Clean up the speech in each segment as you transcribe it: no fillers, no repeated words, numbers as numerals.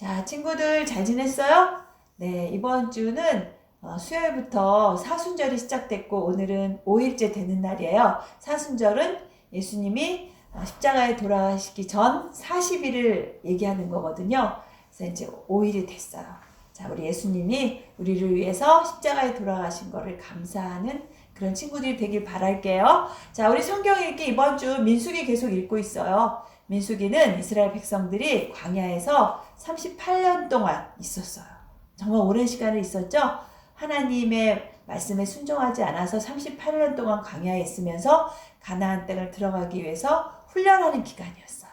자, 친구들 잘 지냈어요? 네, 이번 주는 수요일부터 사순절이 시작됐고 오늘은 5일째 되는 날이에요. 사순절은 예수님이 십자가에 돌아가시기 전 40일을 얘기하는 거거든요. 그래서 이제 5일이 됐어요. 자, 우리 예수님이 우리를 위해서 십자가에 돌아가신 거를 감사하는 그런 친구들이 되길 바랄게요. 자, 우리 성경 읽기 이번 주 민수기 계속 읽고 있어요. 민수기는 이스라엘 백성들이 광야에서 38년 동안 있었어요. 정말 오랜 시간을 있었죠? 하나님의 말씀에 순종하지 않아서 38년 동안 광야에 있으면서 가나안 땅을 들어가기 위해서 훈련하는 기간이었어요.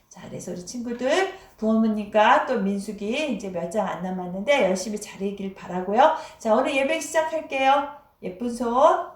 자, 그래서 우리 친구들 부모님과 또 민수기 이제 몇 장 안 남았는데 열심히 잘 읽길 바라고요. 자, 오늘 예배 시작할게요. 예쁜 손.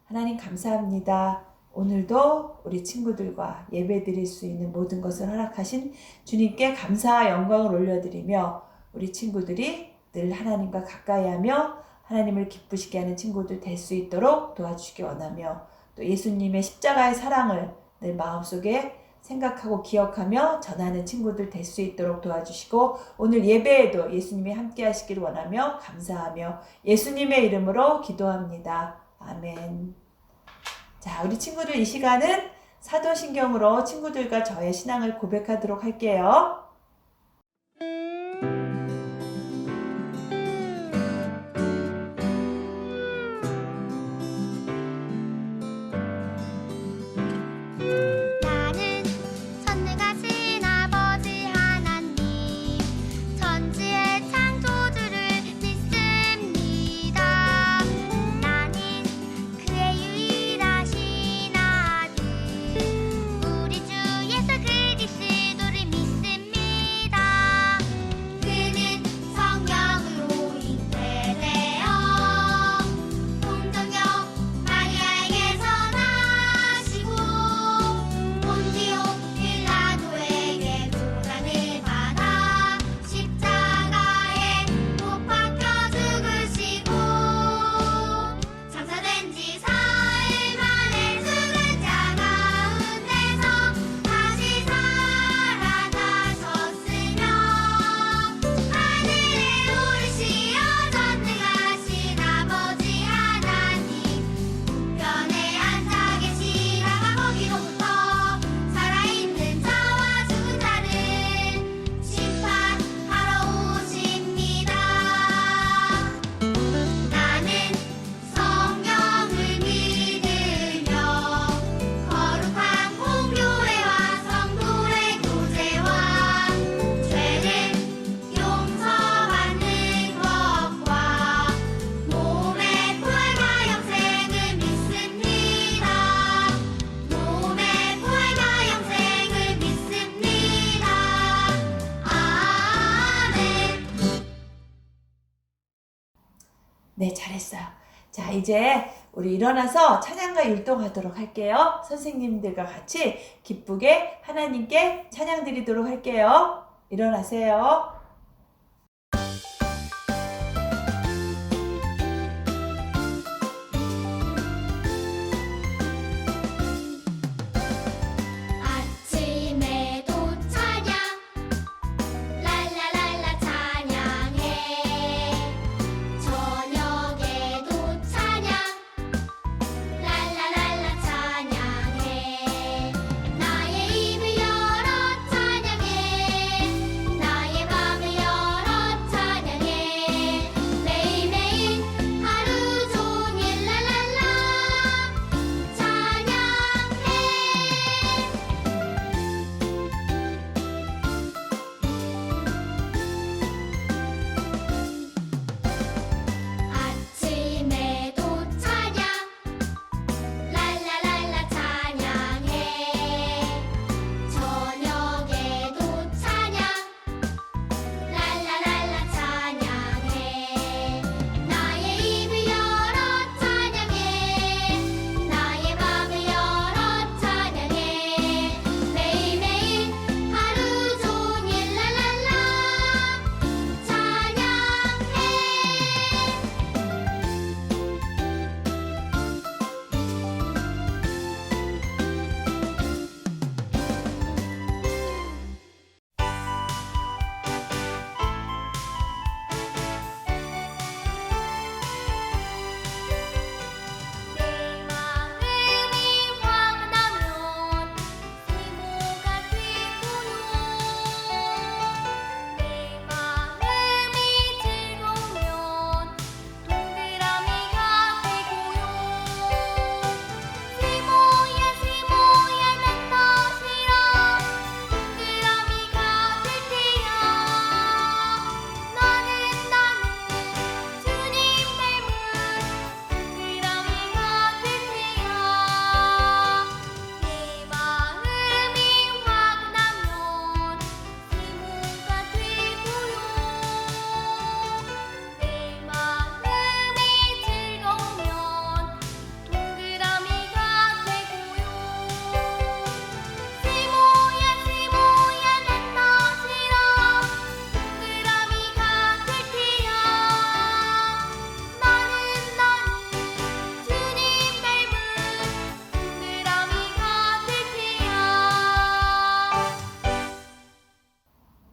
하나님 감사합니다. 오늘도 우리 친구들과 예배 드릴 수 있는 모든 것을 허락하신 주님께 감사와 영광을 올려드리며 우리 친구들이 늘 하나님과 가까이 하며 하나님을 기쁘시게 하는 친구들 될 수 있도록 도와주시기 원하며 또 예수님의 십자가의 사랑을 늘 마음속에 생각하고 기억하며 전하는 친구들 될 수 있도록 도와주시고 오늘 예배에도 예수님이 함께 하시기를 원하며 감사하며 예수님의 이름으로 기도합니다. 아멘. 자, 우리 친구들 이 시간은 사도신경으로 친구들과 저의 신앙을 고백하도록 할게요. 네, 잘했어요. 자, 이제 우리 일어나서 찬양과 율동하도록 할게요. 선생님들과 같이 기쁘게 하나님께 찬양 드리도록 할게요. 일어나세요. 나의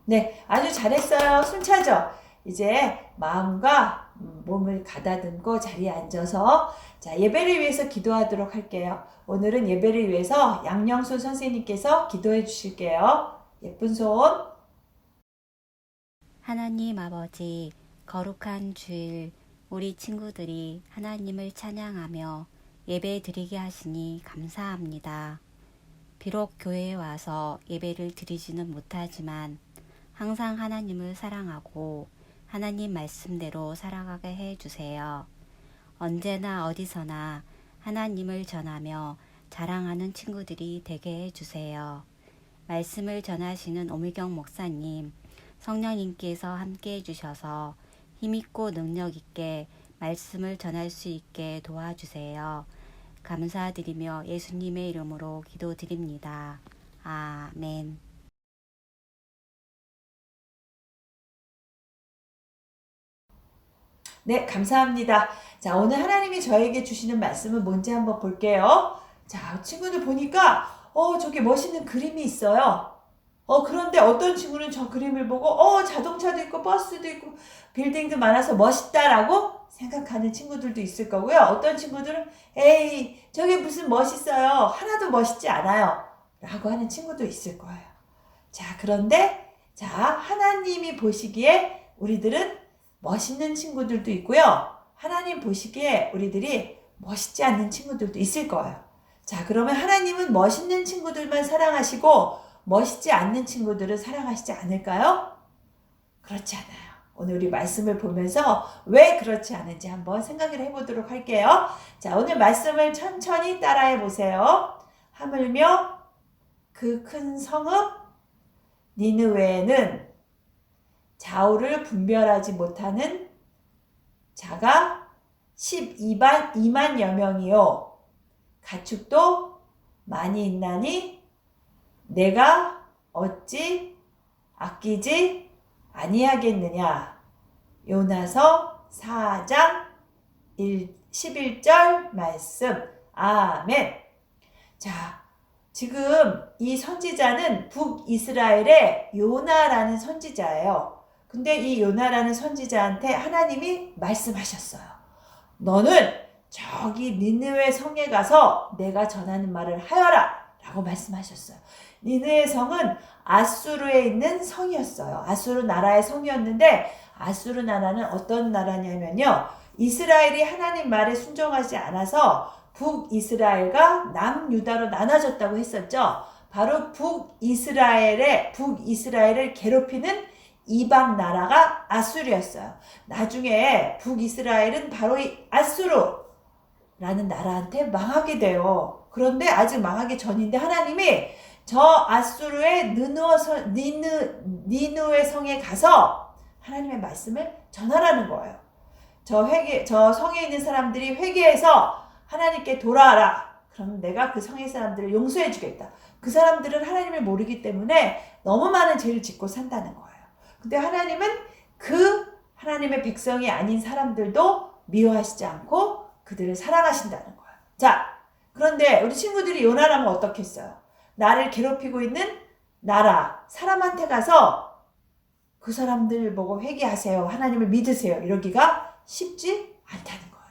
네, 아주 잘했어요. 숨차죠? 이제 마음과 몸을 가다듬고 자리에 앉아서 자, 예배를 위해서 기도하도록 할게요. 오늘은 예배를 위해서 양영순 선생님께서 기도해 주실게요. 예쁜 손. 하나님 아버지, 거룩한 주일, 우리 친구들이 하나님을 찬양하며 예배 드리게 하시니 감사합니다. 비록 교회에 와서 예배를 드리지는 못하지만 항상 하나님을 사랑하고 하나님 말씀대로 살아가게 해주세요. 언제나 어디서나 하나님을 전하며 자랑하는 친구들이 되게 해주세요. 말씀을 전하시는 오미경 목사님, 성령님께서 함께 해주셔서 힘있고 능력있게 말씀을 전할 수 있게 도와주세요. 감사드리며 예수님의 이름으로 기도드립니다. 아멘. 네, 감사합니다. 자, 오늘 하나님이 저에게 주시는 말씀은 뭔지 한번 볼게요. 자, 친구들 보니까 저기 멋있는 그림이 있어요. 그런데 어떤 친구는 저 그림을 보고 자동차도 있고 버스도 있고 빌딩도 많아서 멋있다라고 생각하는 친구들도 있을 거고요. 어떤 친구들은 에이, 저게 무슨 멋있어요. 하나도 멋있지 않아요. 라고 하는 친구도 있을 거예요. 자, 그런데 자, 하나님이 보시기에 우리들은 멋있는 친구들도 있고요. 하나님 보시기에 우리들이 멋있지 않는 친구들도 있을 거예요. 자, 그러면 하나님은 멋있는 친구들만 사랑하시고 멋있지 않는 친구들은 사랑하시지 않을까요? 그렇지 않아요. 오늘 우리 말씀을 보면서 왜 그렇지 않은지 한번 생각을 해보도록 할게요. 자, 오늘 말씀을 천천히 따라해 보세요. 하물며 그 큰 성읍 니느웨에는 좌우를 분별하지 못하는 자가 2만여 명이요. 가축도 많이 있나니 내가 어찌 아끼지 아니하겠느냐. 요나서 4장 11절 말씀. 아멘. 자, 지금 이 선지자는 북이스라엘의 요나라는 선지자예요. 근데 이 요나라는 선지자한테 하나님이 말씀하셨어요. 너는 저기 니느웨 성에 가서 내가 전하는 말을 하여라 라고 말씀하셨어요. 니느웨 성은 아수르에 있는 성이었어요. 아수르 나라의 성이었는데 아수르 나라는 어떤 나라냐면요. 이스라엘이 하나님 말에 순종하지 않아서 북이스라엘과 남유다로 나눠졌다고 했었죠. 바로 북이스라엘을 괴롭히는 이방 나라가 아수르였어요. 나중에 북이스라엘은 바로 이 아수르라는 나라한테 망하게 돼요. 그런데 아직 망하기 전인데 하나님이 저 아수르의 니느웨 성에 가서 하나님의 말씀을 전하라는 거예요. 저 성에 있는 사람들이 회개해서 하나님께 돌아와라. 그럼 내가 그 성의 사람들을 용서해 주겠다. 그 사람들은 하나님을 모르기 때문에 너무 많은 죄를 짓고 산다는 거예요. 근데 하나님은 그 하나님의 백성이 아닌 사람들도 미워하시지 않고 그들을 사랑하신다는 거예요. 자, 그런데 우리 친구들이 요나라면 어떻겠어요? 나를 괴롭히고 있는 나라, 사람한테 가서 그 사람들 보고 회개하세요. 하나님을 믿으세요. 이러기가 쉽지 않다는 거예요.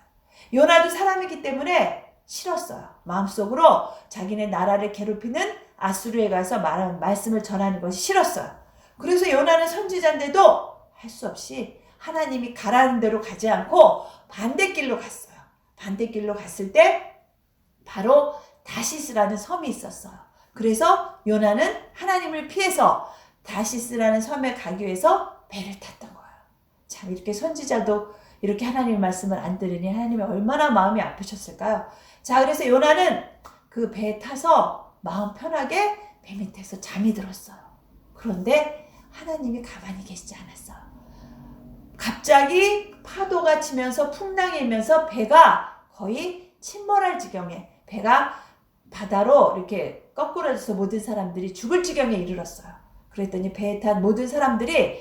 요나도 사람이기 때문에 싫었어요. 마음속으로 자기네 나라를 괴롭히는 아수르에 가서 말씀을 전하는 것이 싫었어요. 그래서 요나는 선지자인데도 할 수 없이 하나님이 가라는 대로 가지 않고 반대길로 갔어요. 반대길로 갔을 때 바로 다시스라는 섬이 있었어요. 그래서 요나는 하나님을 피해서 다시스라는 섬에 가기 위해서 배를 탔던 거예요. 참 이렇게 선지자도 이렇게 하나님의 말씀을 안 들으니 하나님이 얼마나 마음이 아프셨을까요? 자, 그래서 요나는 그 배에 타서 마음 편하게 배 밑에서 잠이 들었어요. 그런데 하나님이 가만히 계시지 않았어요. 갑자기 파도가 치면서 풍랑이 일면서 배가 거의 침몰할 지경에 배가 바다로 이렇게 거꾸러져서 모든 사람들이 죽을 지경에 이르렀어요. 그랬더니 배에 탄 모든 사람들이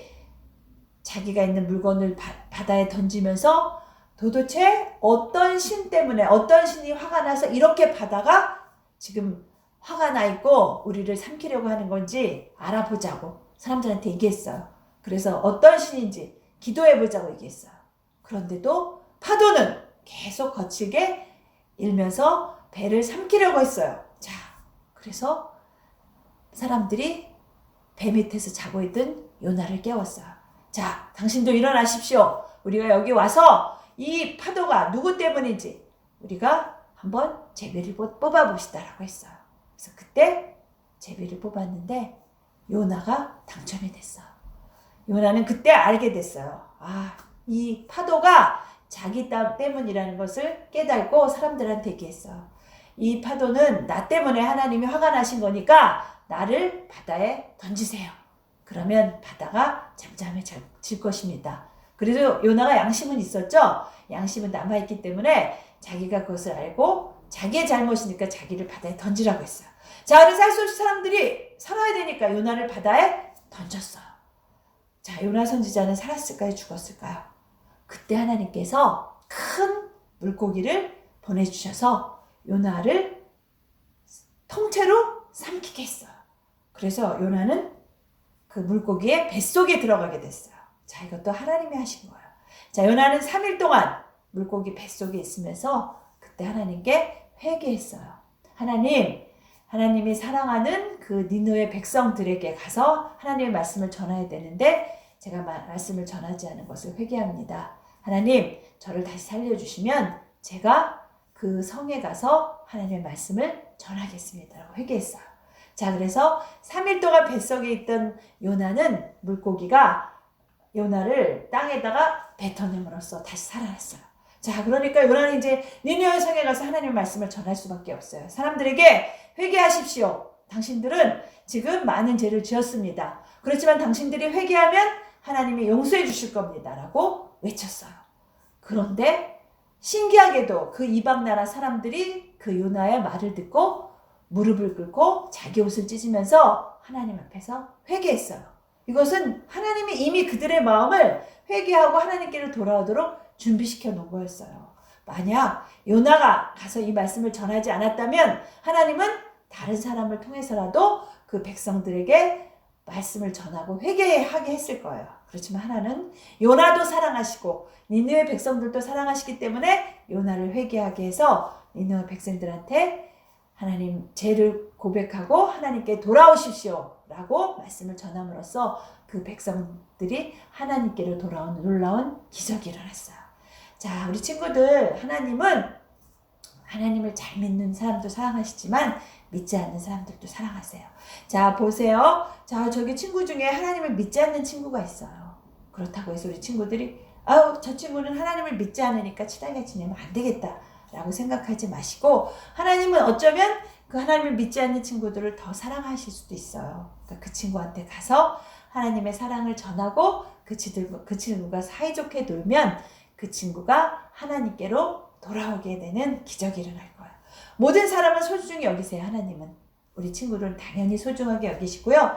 자기가 있는 물건을 바다에 던지면서 도대체 어떤 신 때문에 어떤 신이 화가 나서 이렇게 바다가 지금 화가 나 있고 우리를 삼키려고 하는 건지 알아보자고 사람들한테 얘기했어요. 그래서 어떤 신인지 기도해보자고 얘기했어요. 그런데도 파도는 계속 거칠게 일면서 배를 삼키려고 했어요. 자, 그래서 사람들이 배 밑에서 자고 있던 요나를 깨웠어요. 자, 당신도 일어나십시오. 우리가 여기 와서 이 파도가 누구 때문인지 우리가 한번 제비를 뽑아봅시다라고 했어요. 그래서 그때 제비를 뽑았는데 요나가 당첨이 됐어요. 요나는 그때 알게 됐어요. 아, 이 파도가 자기 땀 때문이라는 것을 깨닫고 사람들한테 얘기했어요. 이 파도는 나 때문에 하나님이 화가 나신 거니까 나를 바다에 던지세요. 그러면 바다가 잠잠해질 것입니다. 그래도 요나가 양심은 있었죠. 양심은 남아있기 때문에 자기가 그것을 알고 자기의 잘못이니까 자기를 바다에 던지라고 했어요. 자, 그래서 할 수 없이 사람들이 살아야 되니까 요나를 바다에 던졌어요. 자, 요나 선지자는 살았을까요? 죽었을까요? 그때 하나님께서 큰 물고기를 보내주셔서 요나를 통째로 삼키게 했어요. 그래서 요나는 그 물고기의 뱃속에 들어가게 됐어요. 자, 이것도 하나님이 하신 거예요. 자, 요나는 3일 동안 물고기 뱃속에 있으면서 그때 하나님께 회개했어요. 하나님이 사랑하는 그 니느웨 백성들에게 가서 하나님의 말씀을 전해야 되는데 제가 말씀을 전하지 않은 것을 회개합니다. 하나님, 저를 다시 살려주시면 제가 그 성에 가서 하나님의 말씀을 전하겠습니다. 라고 회개했어요. 자, 그래서 3일 동안 뱃속에 있던 요나는 물고기가 요나를 땅에다가 뱉어냄으로써 다시 살아났어요. 자, 그러니까 요나는 이제 니느웨 성에 가서 하나님의 말씀을 전할 수밖에 없어요. 사람들에게 회개하십시오. 당신들은 지금 많은 죄를 지었습니다. 그렇지만 당신들이 회개하면 하나님이 용서해 주실 겁니다. 라고 외쳤어요. 그런데 신기하게도 그 이방 나라 사람들이 그 요나의 말을 듣고 무릎을 꿇고 자기 옷을 찢으면서 하나님 앞에서 회개했어요. 이것은 하나님이 이미 그들의 마음을 회개하고 하나님께로 돌아오도록 준비시켜 놓은 거였어요. 만약 요나가 가서 이 말씀을 전하지 않았다면 하나님은 다른 사람을 통해서라도 그 백성들에게 말씀을 전하고 회개하게 했을 거예요. 그렇지만 하나는 요나도 사랑하시고 니느웨 백성들도 사랑하시기 때문에 요나를 회개하게 해서 니느웨 백성들한테 하나님 죄를 고백하고 하나님께 돌아오십시오 라고 말씀을 전함으로써 그 백성들이 하나님께로 돌아온 놀라운 기적이 일어났어요. 자, 우리 친구들, 하나님을 잘 믿는 사람도 사랑하시지만 믿지 않는 사람들도 사랑하세요. 자, 보세요. 자, 저기 친구 중에 하나님을 믿지 않는 친구가 있어요. 그렇다고 해서 우리 친구들이 저 친구는 하나님을 믿지 않으니까 친하게 지내면 안 되겠다 라고 생각하지 마시고 하나님은 어쩌면 그 하나님을 믿지 않는 친구들을 더 사랑하실 수도 있어요. 그러니까 그 친구한테 가서 하나님의 사랑을 전하고 그 친구가 사이좋게 놀면 그 친구가 하나님께로 돌아오게 되는 기적이 일어날 거예요. 모든 사람은 소중히 여기세요. 하나님은. 우리 친구들은 당연히 소중하게 여기시고요.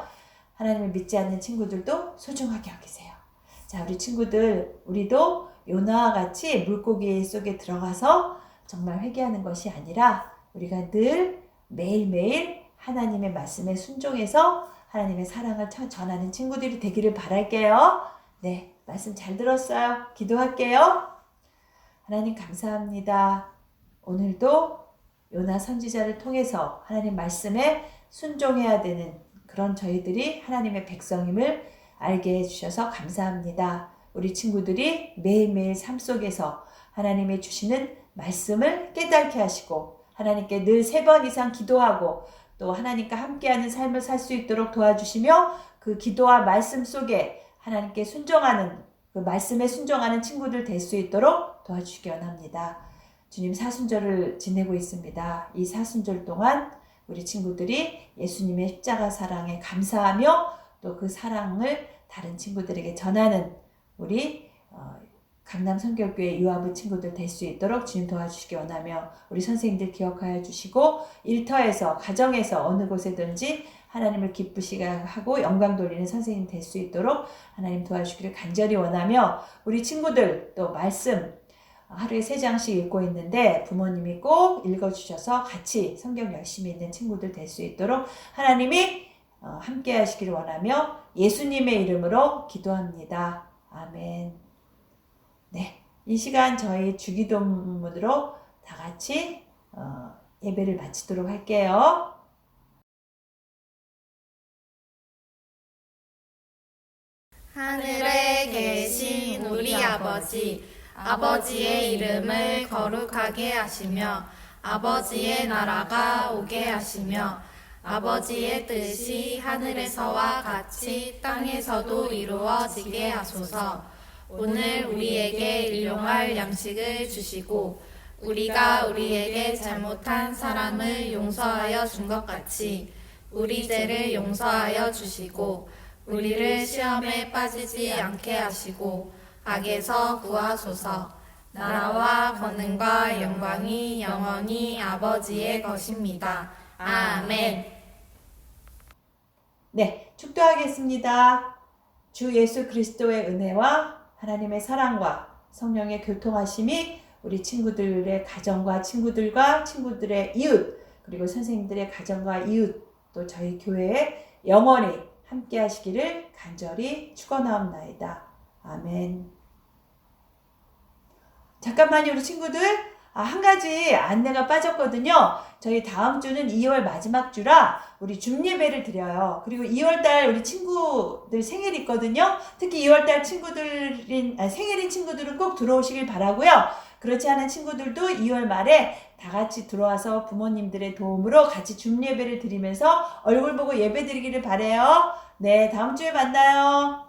하나님을 믿지 않는 친구들도 소중하게 여기세요. 자, 우리 친구들, 우리도 요나와 같이 물고기 속에 들어가서 정말 회개하는 것이 아니라 우리가 늘 매일매일 하나님의 말씀에 순종해서 하나님의 사랑을 전하는 친구들이 되기를 바랄게요. 네, 말씀 잘 들었어요. 기도할게요. 하나님 감사합니다. 오늘도 요나 선지자를 통해서 하나님 말씀에 순종해야 되는 그런 저희들이 하나님의 백성임을 알게 해주셔서 감사합니다. 우리 친구들이 매일매일 삶 속에서 하나님의 주시는 말씀을 깨닫게 하시고 하나님께 늘 3번 이상 기도하고 또 하나님과 함께하는 삶을 살 수 있도록 도와주시며 그 기도와 말씀 속에 하나님께 순종하는 그 말씀에 순종하는 친구들 될 수 있도록 도와주시기 원합니다. 주님 사순절을 지내고 있습니다. 이 사순절 동안 우리 친구들이 예수님의 십자가 사랑에 감사하며 또 그 사랑을 다른 친구들에게 전하는 우리 강남 성결교회 유아부 친구들 될 수 있도록 주님 도와주시기 원하며 우리 선생님들 기억하여 주시고 일터에서 가정에서 어느 곳에든지 하나님을 기쁘시게 하고 영광 돌리는 선생님 될 수 있도록 하나님 도와주시기를 간절히 원하며 우리 친구들 또 말씀 하루에 3장씩 읽고 있는데 부모님이 꼭 읽어주셔서 같이 성경 열심히 읽는 친구들 될 수 있도록 하나님이 함께 하시기를 원하며 예수님의 이름으로 기도합니다. 아멘. 네, 이 시간 저희 주기도문으로 다 같이 예배를 마치도록 할게요. 하늘에 계신 우리 아버지, 아버지의 이름을 거룩하게 하시며 아버지의 나라가 오게 하시며 아버지의 뜻이 하늘에서와 같이 땅에서도 이루어지게 하소서. 오늘 우리에게 일용할 양식을 주시고 우리가 우리에게 잘못한 사람을 용서하여 준 것 같이 우리 죄를 용서하여 주시고 우리를 시험에 빠지지 않게 하시고 악에서 구하소서. 나라와 권능과 영광이 영원히 아버지의 것입니다. 아멘. 네, 축도하겠습니다. 주 예수 그리스도의 은혜와 하나님의 사랑과 성령의 교통하심이 우리 친구들의 가정과 친구들의 이웃, 그리고 선생님들의 가정과 이웃, 또 저희 교회에 영원히 함께 하시기를 간절히 축원하옵나이다. 아멘. 잠깐만요, 우리 친구들. 한 가지 안내가 빠졌거든요. 저희 다음 주는 2월 마지막 주라 우리 줌예배를 드려요. 그리고 2월달 우리 친구들 생일이 있거든요. 특히 2월달 생일인 친구들은 꼭 들어오시길 바라고요. 그렇지 않은 친구들도 2월 말에 다 같이 들어와서 부모님들의 도움으로 같이 줌예배를 드리면서 얼굴 보고 예배 드리기를 바라요. 네, 다음 주에 만나요.